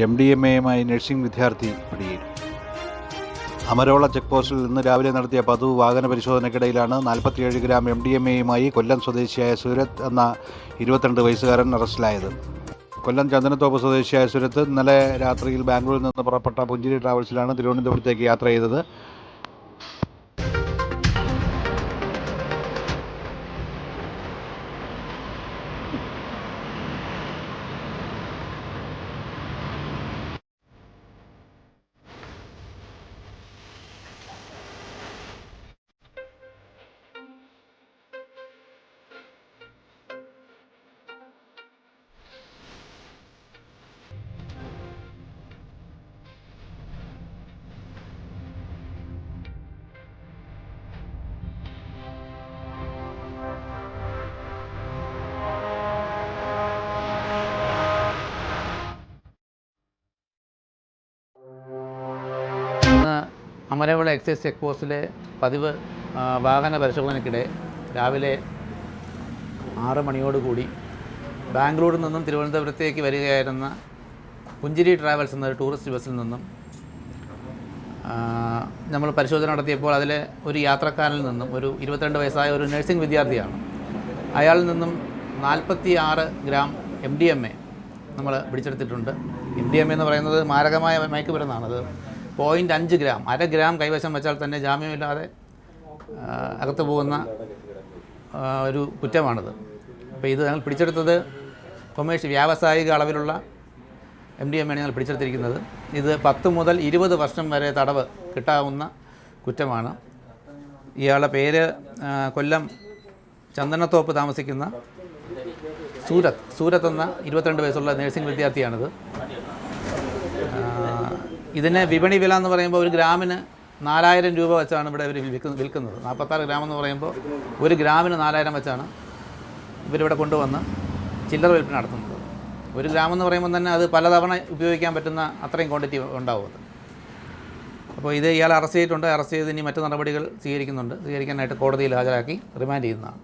MDMAയുമായി nursing വിദ്യാർത്ഥി പിടിയിൽ. അമരോള check പോസ്റ്റിൽ ഇന്ന് രാവിലെ നടത്തിയ പതിവ് വാഹന പരിശോധനയ്ക്കിടയിലാണ് 47 ഗ്രാം MDMAയുമായി കൊല്ലം സ്വദേശിയായ സുരത്ത് എന്ന 22 വയസ്സുകാരൻ അറസ്റ്റിലായത്. കൊല്ലം ചന്ദനത്തോപ്പ് സ്വദേശിയായ സുരത്ത് ഇന്നലെ രാത്രിയിൽ ബാംഗ്ലൂരിൽ നിന്ന് പുറപ്പെട്ട പുഞ്ചിരി ട്രാവൽസിലാണ് തിരുവനന്തപുരത്തേക്ക് യാത്ര ചെയ്തത്. അമരവിള എക്സൈസ് ചെക്ക് പോസ്റ്റിലെ പതിവ് വാഹന പരിശോധനയ്ക്കിടെ രാവിലെ 6 മണിയോടുകൂടി ബാംഗ്ലൂരിൽ നിന്നും തിരുവനന്തപുരത്തേക്ക് വരികയായിരുന്ന പുഞ്ചിരി ട്രാവൽസ് എന്ന ടൂറിസ്റ്റ് ബസ്സിൽ നിന്നും നമ്മൾ പരിശോധന നടത്തിയപ്പോൾ അതിലെ ഒരു യാത്രക്കാരനിൽ നിന്നും ഒരു 22 വയസ്സായ ഒരു നഴ്സിംഗ് വിദ്യാർത്ഥിയാണ്. അയാളിൽ നിന്നും 46 ഗ്രാം MDMA നമ്മൾ പിടിച്ചെടുത്തിട്ടുണ്ട്. MDMA എന്ന് പറയുന്നത് മാരകമായ മയക്കുമരുന്നാണ്. അത് 0.5 ഗ്രാം, 1/2 ഗ്രാം കൈവശം വെച്ചാൽ തന്നെ ജാമ്യമില്ലാതെ അകത്ത് പോകുന്ന ഒരു കുറ്റമാണിത്. അപ്പോൾ ഇത് ഞങ്ങൾ പിടിച്ചെടുത്തത് വ്യാവസായിക അളവിലുള്ള MDMA ഞങ്ങൾ പിടിച്ചെടുത്തിരിക്കുന്നത്. ഇത് 10 മുതൽ 20 വർഷം വരെ തടവ് കിട്ടാവുന്ന കുറ്റമാണ്. ഇയാളുടെ പേര് കൊല്ലം ചന്ദനത്തോപ്പ് താമസിക്കുന്ന സൂരത്ത് എന്ന 22 വയസ്സുള്ള നഴ്സിംഗ് വിദ്യാർത്ഥിയാണിത്. ഇതിന് വിപണി വില എന്ന് പറയുമ്പോൾ ഒരു ഗ്രാമിന് 4000 രൂപ വെച്ചാണ് ഇവിടെ ഇവർ വിൽക്കുന്നത്. 46 ഗ്രാം എന്ന് പറയുമ്പോൾ ഒരു ഗ്രാമിന് 4000 വെച്ചാണ് ഇവരിവിടെ കൊണ്ടുവന്ന് ചില്ലറ വിൽപ്പന നടത്തുന്നത്. ഒരു ഗ്രാം എന്ന് പറയുമ്പോൾ തന്നെ അത് പലതവണ ഉപയോഗിക്കാൻ പറ്റുന്ന അത്രയും ക്വാണ്ടിറ്റി ഉണ്ടാവും അത്. അപ്പോൾ ഇത് ഇയാൾ അറസ്റ്റ് ചെയ്തിട്ടുണ്ട്. അറസ്റ്റ് ചെയ്ത് ഇനി മറ്റു നടപടികൾ സ്വീകരിക്കാനായിട്ട് കോടതിയിൽ ഹാജരാക്കി റിമാൻഡ് ചെയ്യുന്നതാണ്.